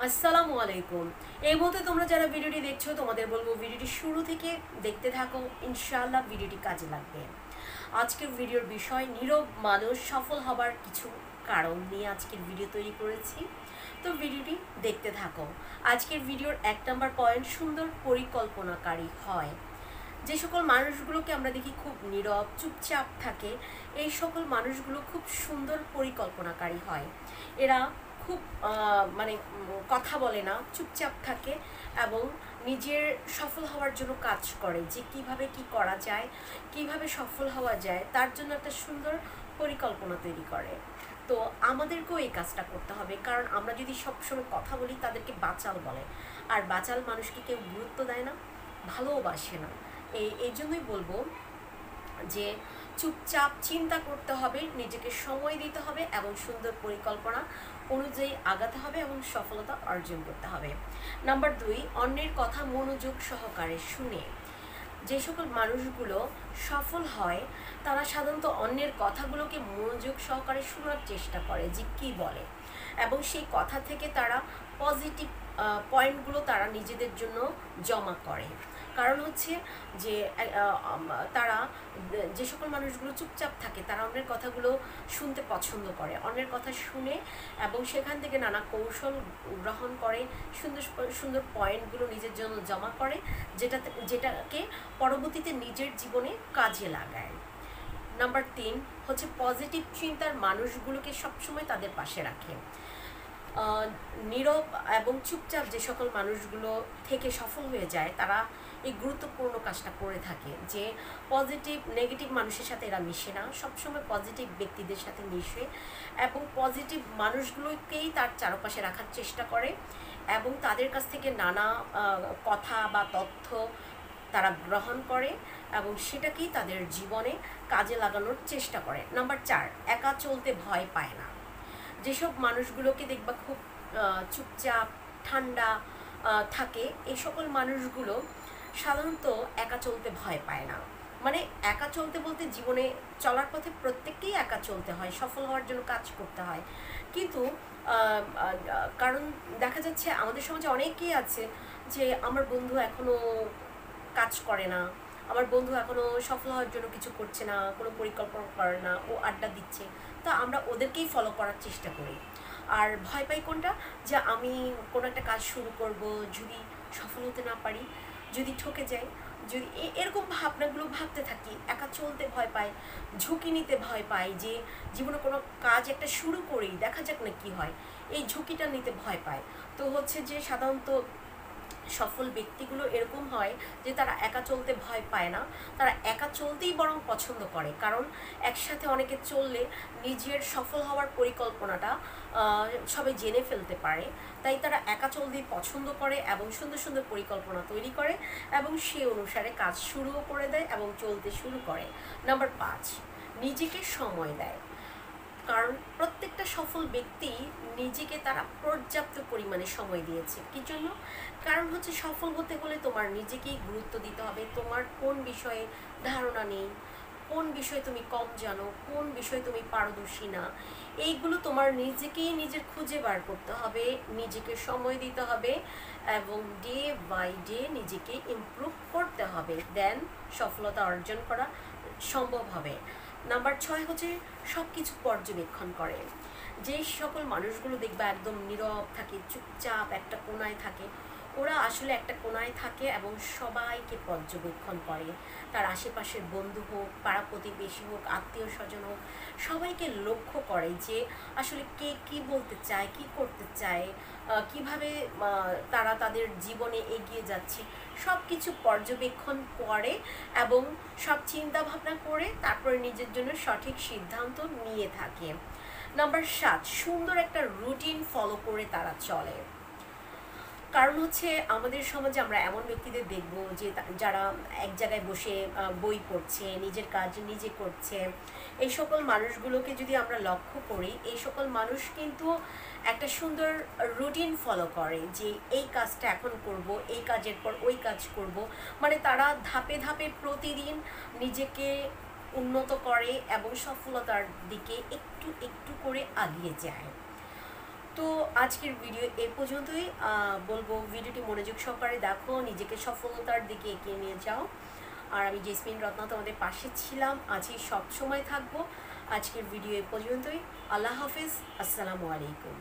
আসসালামু আলাইকুম। এই মুহূর্তে তোমরা যারা ভিডিওটি দেখছো তোমাদের বলবো ভিডিওটি শুরু থেকে দেখতে থাকো, ইনশাআল্লাহ ভিডিওটি কাজে লাগবে। আজকের ভিডিওর বিষয় নীরব মানুষ সফল হবার কিছু কারণ নিয়ে আজকের ভিডিও তৈরি করেছি। তো ভিডিওটি দেখতে থাকো। আজকের ভিডিওর 1 নম্বর পয়েন্ট, সুন্দর পরিকল্পনাকারী হয়। যে সকল মানুষগুলোকে আমরা দেখি খুব নীরব চুপচাপ থাকে, এই সকল মানুষগুলো খুব সুন্দর পরিকল্পনাকারী হয়। এরা খুব কথা বলে না, চুপচাপ থাকে এবং নিজের সফল হওয়ার জন্য কাজ করে, যে কিভাবে কি করা যায়, কিভাবে সফল হওয়া যায়, তার জন্য একটা সুন্দর পরিকল্পনা তৈরি করে। তো আমাদেরকেও এই কাজটা করতে হবে, কারণ আমরা যদি সবসময় কথা বলি তাদেরকে বাচাল বলে, আর বাচাল মানুষকে কেউ গুরুত্ব দেয় না, ভালোবাসে না। এই জন্যই বলবো যে চুপচাপ চিন্তা করতে হবে, নিজেকে সময় দিতে হবে এবং সুন্দর পরিকল্পনা অনুযায়ী আগাতে হবে এবং সফলতা অর্জন করতে হবে। নাম্বার 2, অন্যের কথা মনোযোগ সহকারে শুনে। যে সকল মানুষগুলো সফল হয় তারা সাধারণত অন্যের কথাগুলোকে মনোযোগ সহকারে শোনার চেষ্টা করে যে কী বলে, এবং সেই কথা থেকে তারা পজিটিভ পয়েন্টগুলো তারা নিজেদের জন্য জমা করে। কারণ হচ্ছে যে তারা, যে সকল মানুষগুলো চুপচাপ থাকে তারা অন্যের কথাগুলো শুনতে পছন্দ করে, অন্যের কথা শুনে এবং সেখান থেকে নানা কৌশল গ্রহণ করে, সুন্দর সুন্দর পয়েন্টগুলো নিজের জন্য জমা করে, যেটাকে পরবর্তীতে নিজের জীবনে কাজে লাগায়। নাম্বার 3 হচ্ছে পজিটিভ চিন্তার মানুষগুলোকে সবসময় তাদের পাশে রাখে। নীরব এবং চুপচাপ যে সকল মানুষগুলো থেকে সফল হয়ে যায় তারা এই গুরুত্বপূর্ণ কাজটা করে থাকে, যে পজিটিভ নেগেটিভ মানুষের সাথে এরা মিশে না, সবসময় পজিটিভ ব্যক্তিদের সাথে মিশে এবং পজিটিভ মানুষগুলোকেই তার চারপাশে রাখার চেষ্টা করে এবং তাদের কাছ থেকে নানা কথা বা তথ্য তারা গ্রহণ করে এবং সেটাকেই তাদের জীবনে কাজে লাগানোর চেষ্টা করে। নাম্বার 4, একা চলতে ভয় পায় না। যেসব মানুষগুলোকে দেখবা খুব চুপচাপ ঠান্ডা থাকে, এই সকল মানুষগুলো সাধারণত একা চলতে ভয় পায় না। মানে একা চলতে বলতে জীবনে চলার পথে প্রত্যেককেই একা চলতে হয়, সফল হওয়ার জন্য কাজ করতে হয়, কিন্তু কারণ দেখা যাচ্ছে আমাদের সমাজে অনেকেই আছে যে আমার বন্ধু এখনও কাজ করে না, আমার বন্ধু এখনও সফল হওয়ার জন্য কিছু করছে না, কোনো পরিকল্পনা করে না, ও আড্ডা দিচ্ছে, তো আমরা ওদেরকেই ফলো করার চেষ্টা করি। আর ভয় পাই কোনটা, যে আমি কোনো একটা কাজ শুরু করব, যদি সফল হতে না পারি, যদি ঠকে যাই, যদি এরকম ভাবনাগুলো ভাবতে থাকি, একা চলতে ভয় পাই, ঝুঁকি নিতে ভয় পাই, যে জীবনে কোনো কাজ একটা শুরু করি দেখা যাক না কি হয়, এই ঝুঁকিটা নিতে ভয় পায়। তো হচ্ছে যে সাধারণত সফল ব্যক্তিগুলো এরকম হয় যে তারা একা চলতে ভয় পায় না, তারা একা চলতেই বরং পছন্দ করে, কারণ একসাথে অনেকে চললে নিজের সফল হওয়ার পরিকল্পনাটা সবাই জেনে ফেলতে পারে, তাই তারা একা চলতেই পছন্দ করে এবং সুন্দর সুন্দর পরিকল্পনা তৈরি করে এবং সে অনুসারে কাজ শুরুও করে দেয় এবং চলতে শুরু করে। নাম্বার 5, নিজেকে সময় দেয়। কারণ প্রত্যেকটা সফল ব্যক্তি নিজেকে তারা পর্যাপ্ত পরিমাণে সময় দিয়েছে। কি জন্য? কারণ হচ্ছে সফল হতে হলে তোমার নিজেকেই গুরুত্ব দিতে হবে, তোমার কোন বিষয়ে ধারণা নেই, কোন বিষয়ে তুমি কম জানো, কোন বিষয়ে তুমি পারদর্শী না, এইগুলো তোমার নিজেকেই নিজের খুঁজে বার করতে হবে, নিজেকে সময় দিতে হবে এবং ডে বাই ডে নিজেকে ইমপ্রুভ করতে হবে, দেন সফলতা অর্জন করা সম্ভব হবে। নাম্বার 6 হচ্ছে সব কিছু পর্যবেক্ষণ করে। যেই সকল মানুষগুলো দেখবে একদম নীরব থাকে, চুপচাপ একটা কোণায় থাকে, ওরা আসলে একটা কোণায় থাকে এবং সবাইকে পর্যবেক্ষণ করে, তার আশেপাশের বন্ধু হোক, পাড়া প্রতিবেশী হোক, আত্মীয় স্বজন হোক, সবাইকে লক্ষ্য করে যে আসলে কে কী বলতে চায়, কী করতে চায়, কিভাবে তারা তাদের জীবনে এগিয়ে যাচ্ছে, সব কিছু পর্যবেক্ষণ করে এবং সব চিন্তা ভাবনা করে তারপরে নিজের জন্য সঠিক সিদ্ধান্ত নিয়ে থাকে। নাম্বার 7, সুন্দর একটা রুটিন ফলো করে তারা চলে। কারণ হচ্ছে আমাদের সমাজে আমরা এমন ব্যক্তিদের দেখব যে যারা এক জায়গায় বসে বই পড়ছে, নিজের কাজ নিজে করছে, এই সকল মানুষগুলোকে যদি আমরা লক্ষ্য করি, এই সকল মানুষ কিন্তু একটা সুন্দর রুটিন ফলো করে, যে এই কাজটা এখন করব, এই কাজের পর ওই কাজ করব, মানে তারা ধাপে ধাপে প্রতিদিন নিজেকে উন্নত করে এবং সফলতার দিকে একটু একটু করে এগিয়ে যায়। তো আজকের ভিডিও এ পর্যন্তই। বলবো ভিডিওটি মনোযোগ সহকারে দেখো, নিজেকে সফলতার দিকে এগিয়ে নিয়ে যাও। আর আমি জেসমিন রত্না তোমাদের পাশে ছিলাম, আজই সব সময় থাকবো। আজকের ভিডিও এ পর্যন্তই। আল্লাহ হাফিজ, আসসালামু আলাইকুম।